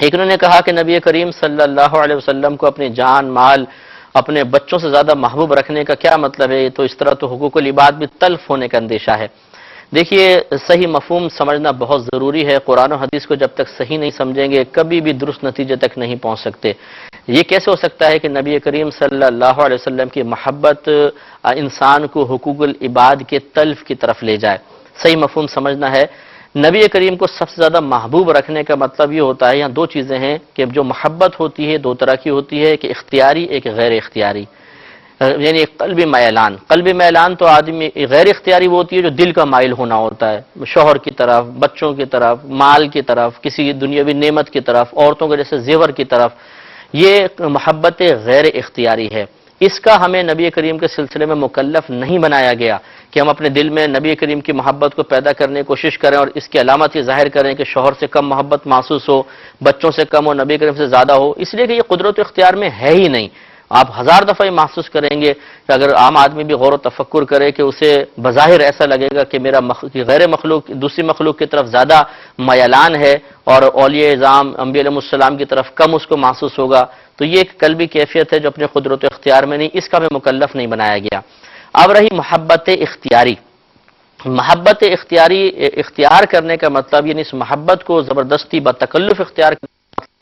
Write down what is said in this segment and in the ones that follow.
ایک انہوں نے کہا کہ نبی کریم صلی اللہ علیہ وسلم کو اپنی جان مال اپنے بچوں سے زیادہ محبوب رکھنے کا کیا مطلب ہے؟ تو اس طرح تو حقوق العباد بھی تلف ہونے کا اندیشہ ہے۔ دیکھیے صحیح مفہوم سمجھنا بہت ضروری ہے۔ قرآن و حدیث کو جب تک صحیح نہیں سمجھیں گے کبھی بھی درست نتیجے تک نہیں پہنچ سکتے۔ یہ کیسے ہو سکتا ہے کہ نبی کریم صلی اللہ علیہ وسلم کی محبت انسان کو حقوق العباد کے تلف کی طرف لے جائے؟ صحیح مفہوم سمجھنا ہے۔ نبی کریم کو سب سے زیادہ محبوب رکھنے کا مطلب یہ ہوتا ہے، یہاں دو چیزیں ہیں کہ جو محبت ہوتی ہے دو طرح کی ہوتی ہے، کہ اختیاری ایک غیر اختیاری، یعنی ایک قلبی میلان۔ قلبی میلان تو آدمی غیر اختیاری وہ ہوتی ہے جو دل کا مائل ہونا ہوتا ہے، شوہر کی طرف، بچوں کی طرف، مال کی طرف، کسی دنیاوی نعمت کی طرف، عورتوں کے جیسے زیور کی طرف، یہ محبت غیر اختیاری ہے۔ اس کا ہمیں نبی کریم کے سلسلے میں مکلف نہیں بنایا گیا کہ ہم اپنے دل میں نبی کریم کی محبت کو پیدا کرنے کی کوشش کریں اور اس کی علامت یہ ظاہر کریں کہ شوہر سے کم محبت محسوس ہو، بچوں سے کم ہو، نبی کریم سے زیادہ ہو، اس لیے کہ یہ قدرت و اختیار میں ہے ہی نہیں۔ آپ ہزار دفعہ یہ محسوس کریں گے کہ اگر عام آدمی بھی غور و تفکر کرے کہ اسے بظاہر ایسا لگے گا کہ میرا غیر مخلوق دوسری مخلوق کی طرف زیادہ میلان ہے اور اولیاء اعظام انبیاء علیہ السلام کی طرف کم اس کو محسوس ہوگا، تو یہ ایک قلبی کیفیت ہے جو اپنے قدرت و اختیار میں نہیں، اس کا ہمیں مکلف نہیں بنایا گیا۔ اب رہی محبت اختیاری۔ محبت اختیاری اختیار کرنے کا مطلب یعنی اس محبت کو زبردستی بتکلف اختیار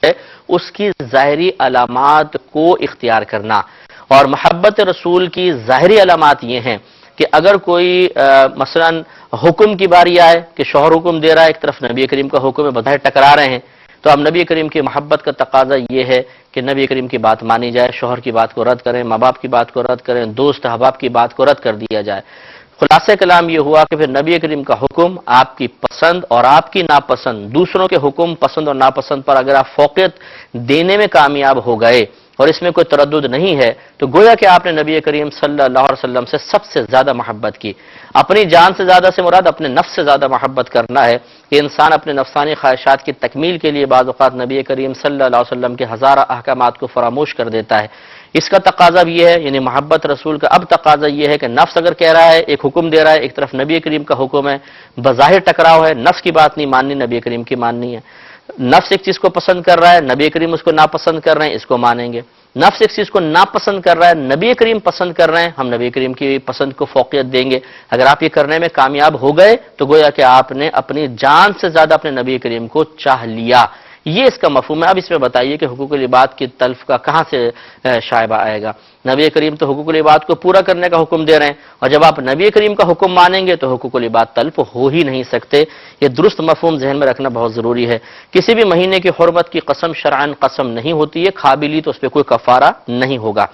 ہے، اس کی ظاہری علامات کو اختیار کرنا۔ اور محبت رسول کی ظاہری علامات یہ ہیں کہ اگر کوئی مثلا حکم کی باری آئے کہ شوہر حکم دے رہا ہے، ایک طرف نبی کریم کا حکم ہے، بظاہر ٹکرا رہے ہیں، تو اب نبی کریم کی محبت کا تقاضا یہ ہے کہ نبی کریم کی بات مانی جائے، شوہر کی بات کو رد کریں، ماں باپ کی بات کو رد کریں، دوست احباب کی بات کو رد کر دیا جائے۔ خلاصہ کلام یہ ہوا کہ پھر نبی کریم کا حکم، آپ کی پسند اور آپ کی ناپسند، دوسروں کے حکم پسند اور ناپسند پر اگر آپ فوقیت دینے میں کامیاب ہو گئے اور اس میں کوئی تردد نہیں ہے تو گویا کہ آپ نے نبی کریم صلی اللہ علیہ وسلم سے سب سے زیادہ محبت کی۔ اپنی جان سے زیادہ سے مراد اپنے نفس سے زیادہ محبت کرنا ہے کہ انسان اپنے نفسانی خواہشات کی تکمیل کے لیے بعض اوقات نبی کریم صلی اللہ علیہ وسلم کے ہزارہ احکامات کو فراموش کر دیتا ہے۔ اس کا تقاضا بھی یہ ہے، یعنی محبت رسول کا اب تقاضا یہ ہے کہ نفس اگر کہہ رہا ہے، ایک حکم دے رہا ہے، ایک طرف نبی کریم کا حکم ہے، بظاہر ٹکراؤ ہے، نفس کی بات نہیں ماننی، نبی کریم کی ماننی ہے۔ نفس ایک چیز کو پسند کر رہا ہے، نبی کریم اس کو ناپسند کر رہے ہیں، اس کو مانیں گے۔ نفس ایک چیز کو ناپسند کر رہا ہے، نبی کریم پسند کر رہے ہیں، ہم نبی کریم کی پسند کو فوقیت دیں گے۔ اگر آپ یہ کرنے میں کامیاب ہو گئے تو گویا کہ آپ نے اپنی جان سے زیادہ اپنے نبی کریم کو چاہ لیا۔ یہ اس کا مفہوم ہے۔ اب اس میں بتائیے کہ حقوق العباد کی تلف کا کہاں سے شائبہ آئے گا؟ نبی کریم تو حقوق العباد کو پورا کرنے کا حکم دے رہے ہیں، اور جب آپ نبی کریم کا حکم مانیں گے تو حقوق العباد تلف ہو ہی نہیں سکتے۔ یہ درست مفہوم ذہن میں رکھنا بہت ضروری ہے۔ کسی بھی مہینے کی حرمت کی قسم شرعاً قسم نہیں ہوتی ہے، کھا بھی لی تو اس پہ کوئی کفارہ نہیں ہوگا۔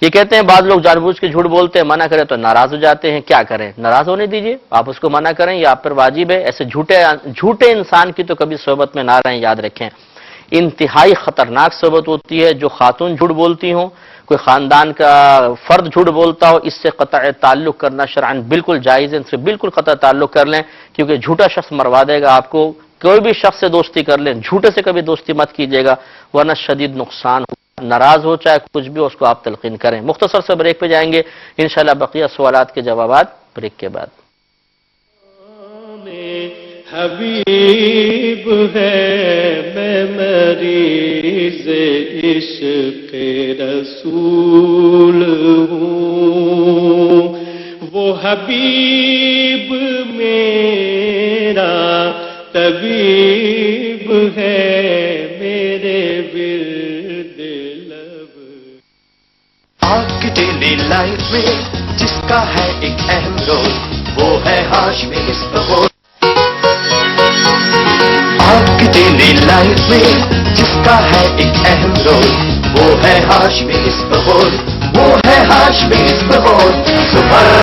یہ کہتے ہیں بعض لوگ جان بوجھ کے جھوٹ بولتے ہیں، منع کریں تو ناراض ہو جاتے ہیں، کیا کریں؟ ناراض ہونے دیجئے، آپ اس کو منع کریں، یہ آپ پر واجب ہے۔ ایسے جھوٹے انسان کی تو کبھی صحبت میں نہ رہیں، یاد رکھیں۔ انتہائی خطرناک صحبت ہوتی ہے جو خاتون جھوٹ بولتی ہوں، کوئی خاندان کا فرد جھوٹ بولتا ہو، اس سے قطع تعلق کرنا شرعاً بالکل جائز ہے، ان سے بالکل قطع تعلق کر لیں، کیونکہ جھوٹا شخص مروا دے گا آپ کو۔ کوئی بھی شخص سے دوستی کر لیں، جھوٹے سے کبھی دوستی مت کیجیے گا ورنہ شدید نقصان ہو۔ ناراض ہو چاہے کچھ بھی، اس کو آپ تلقین کریں۔ مختصر سے بریک پہ جائیں گے، انشاءاللہ بقیہ سوالات کے جوابات بریک کے بعد۔ حبیب ہے میں مریض عشق رسول ہوں، وہ حبیب میرا طبیب ہے میرے ورد لب۔ آپ کی ڈیلی لائف میں جس کا ہے ایک اہم رول، وہ ہے ہاشمی مصباح۔ آپ کی ڈیلی لائف میں جس کا ہے ایک اہم رول، وہ ہے ہاشمی مصباح، وہ ہے ہاشمی مصباح۔